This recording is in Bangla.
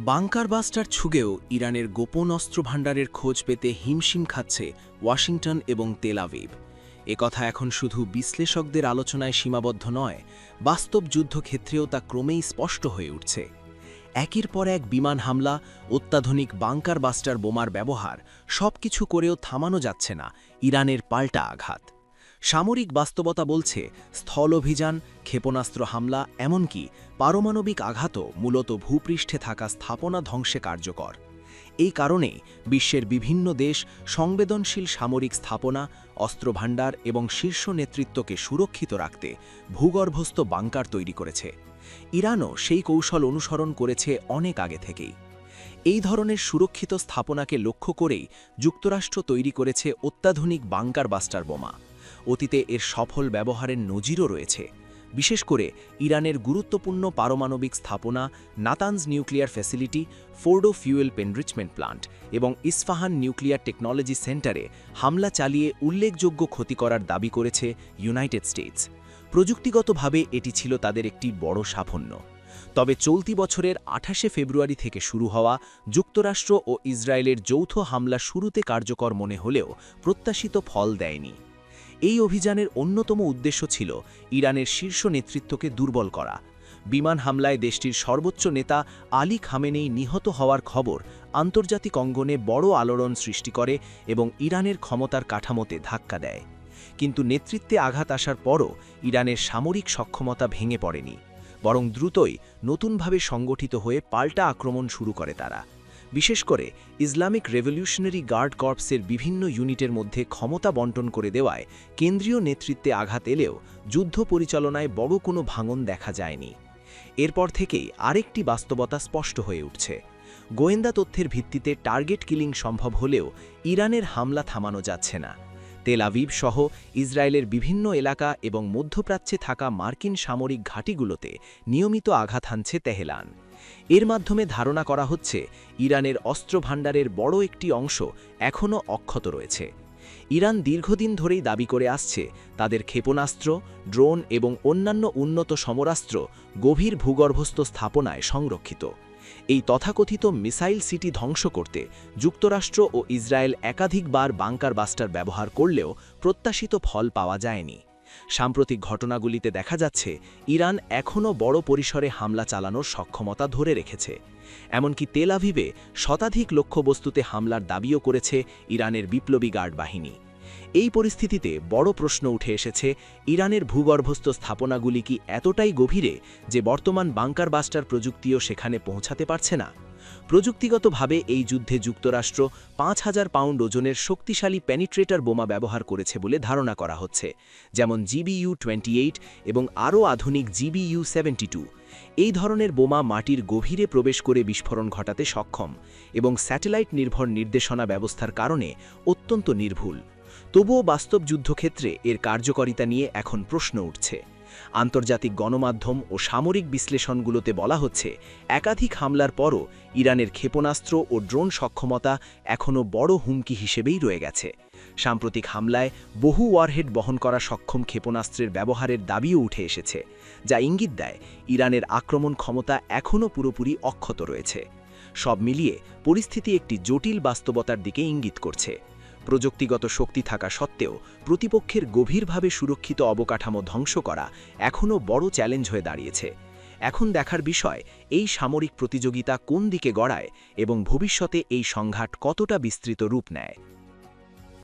বাংকার বাস্টার ছুগেও ইরানের গোপন অস্ত্র ভাণ্ডারের খোঁজ পেতে হিমশিম খাচ্ছে ওয়াশিংটন এবং তেল আভিভ। একথা এখন শুধু বিশ্লেষকদের আলোচনায় সীমাবদ্ধ নয়, বাস্তব যুদ্ধক্ষেত্রেও তা ক্রমেই স্পষ্ট হয়ে উঠছে। একের পর এক বিমান হামলা, অত্যাধুনিক বাংকার বাস্টার বোমার ব্যবহার, সবকিছু করেও থামানো যাচ্ছে না ইরানের পাল্টা আঘাত। সামরিক বাস্তবতা বলছে স্থল অভিযান, ক্ষেপণাস্ত্র হামলা, এমনকি পারমাণবিক আঘাতও মূলত ভূপৃষ্ঠে থাকা স্থাপনা ধ্বংসে কার্যকর। এই কারণেই বিশ্বের বিভিন্ন দেশ সংবেদনশীল সামরিক স্থাপনা, অস্ত্রভাণ্ডার এবং শীর্ষ নেতৃত্বকে সুরক্ষিত রাখতে ভূগর্ভস্থ বাংকার তৈরি করেছে। ইরানও সেই কৌশল অনুসরণ করেছে অনেক আগে থেকেই। এই ধরনের সুরক্ষিত স্থাপনাকে লক্ষ্য করেই যুক্তরাষ্ট্র তৈরি করেছে অত্যাধুনিক বাংকার বাস্টার বোমা। অতীতে এর সফল ব্যবহারের নজিরও রয়েছে, বিশেষ করে ইরানের গুরুত্বপূর্ণ পারমাণবিক স্থাপনা Natanz nuclear facility, Fordow fuel enrichment plant এবং ইস্পাহান নিউক্লিয়ার টেকনোলজি সেন্টারে হামলা চালিয়ে উল্লেখযোগ্য ক্ষতি করার দাবি করেছে ইউনাইটেড স্টেটস। প্রযুক্তিগতভাবে এটি ছিল তাদের একটি বড় সাফল্য। তবে চলতি বছরের 28শে ফেব্রুয়ারি থেকে শুরু হওয়া যুক্তরাষ্ট্র ও ইসরায়েলের যৌথ হামলা শুরুতে কার্যকর মনে হলেও প্রত্যাশিত ফল দেয়নি। এই অভিযানের অন্যতম উদ্দেশ্য ছিল ইরানের শীর্ষ নেতৃত্বকে দুর্বল করা। বিমান হামলায় দেশটির সর্বোচ্চ নেতা আলী খামেনেই নিহত হওয়ার খবর আন্তর্জাতিক অঙ্গনে বড় আলোড়ন সৃষ্টি করে এবং ইরানের ক্ষমতার কাঠামোতে ধাক্কা দেয়। কিন্তু নেতৃত্বে আঘাত আসার পরও ইরানের সামরিক সক্ষমতা ভেঙে পড়েনি, বরং দ্রুতই নতুনভাবে সংগঠিত হয়ে পাল্টা আক্রমণ শুরু করে তারা। বিশেষ করে ইসলামিক রেভলিউশনারি গার্ড কর্পসের বিভিন্ন ইউনিটের মধ্যে ক্ষমতা বণ্টন করে দেওয়ায় কেন্দ্রীয় নেতৃত্বে আঘাত এলেও যুদ্ধ পরিচালনায় বড় কোনো ভাঙন দেখা যায়নি। এরপর থেকেই আরেকটি বাস্তবতা স্পষ্ট হয়ে উঠছে। গোয়েন্দা তথ্যের ভিত্তিতে টার্গেট কিলিং সম্ভব হলেও ইরানের হামলা থামানো যাচ্ছে না। তেল আভিভ সহ ইসরায়েলের বিভিন্ন এলাকা এবং মধ্যপ্রাচ্যে থাকা মার্কিন সামরিক ঘাঁটিগুলোতে নিয়মিত আঘাত হানছে তেহরান। এর মাধ্যমে ধারণা করা হচ্ছে ইরানের অস্ত্র ভাণ্ডারের বড় একটি অংশ এখনও অক্ষত রয়েছে। ইরান দীর্ঘদিন ধরেই দাবি করে আসছে তাদের ক্ষেপণাস্ত্র, ড্রোন এবং অন্যান্য উন্নত সমরাস্ত্র গভীর ভূগর্ভস্থ স্থাপনায় সংরক্ষিত। এই তথাকথিত মিসাইল সিটি ধ্বংস করতে যুক্তরাষ্ট্র ও ইসরায়েল একাধিকবার বাংকার বাস্টার ব্যবহার করলেও প্রত্যাশিত ফল পাওয়া যায়নি। সাম্প্রতিক ঘটনাগুলিতে দেখা যাচ্ছে ইরান এখনও বড় পরিসরে হামলা চালানোর সক্ষমতা ধরে রেখেছে। এমনকি তেল আভিভে শতাধিক লক্ষ্যবস্তুতে হামলার দাবিও করেছে ইরানের বিপ্লবী গার্ড বাহিনী। এই পরিস্থিতিতে বড় প্রশ্ন উঠে এসেছে, ইরানের ভূগর্ভস্থ স্থাপনাগুলি কি এতটাই গভীরে যে বর্তমান বাংকার বাস্টার প্রযুক্তিও সেখানে পৌঁছাতে পারছে না? প্রযুক্তিগতভাবে এই যুদ্ধে যুক্তরাষ্ট্র ৫,০০০ পাউন্ড ওজনের শক্তিশালী পেনিট্রেটর বোমা ব্যবহার করেছে বলে ধারণা করা হচ্ছে, যেমন GBU-28 এবং আরও আধুনিক GBU-72। এই ধরনের বোমা মাটির গভীরে প্রবেশ করে বিস্ফোরণ ঘটাতে সক্ষম এবং স্যাটেলাইট নির্ভর নির্দেশনা ব্যবস্থার কারণে অত্যন্ত নির্ভুল। তবুও বাস্তব যুদ্ধক্ষেত্রে এর কার্যকারিতা নিয়ে এখন প্রশ্ন উঠছে। আন্তর্জাতিক গণমাধ্যম ও সামরিক বিশ্লেষণগুলোতে বলা হচ্ছে, একাধিক হামলার পরও ইরানের ক্ষেপণাস্ত্র ও ড্রোন সক্ষমতা এখনও বড় হুমকি হিসেবেই রয়ে গেছে। সাম্প্রতিক হামলায় বহু ওয়ারহেড বহন করা সক্ষম ক্ষেপণাস্ত্রের ব্যবহারের দাবিও উঠে এসেছে, যা ইঙ্গিত দেয় ইরানের আক্রমণ ক্ষমতা এখনও পুরোপুরি অক্ষত রয়েছে। সব মিলিয়ে পরিস্থিতি একটি জটিল বাস্তবতার দিকে ইঙ্গিত করছে। প্রযুক্তিগত শক্তি থাকা সত্ত্বেও প্রতিপক্ষের গভীরভাবে সুরক্ষিত অবকাঠামো ধ্বংস করা এখনও বড় চ্যালেঞ্জ হয়ে দাঁড়িয়েছে। এখন দেখার বিষয় এই সামরিক প্রতিযোগিতা কোন দিকে গড়ায় এবং ভবিষ্যতে এই সংঘাত কতটা বিস্তৃত রূপ নেয়।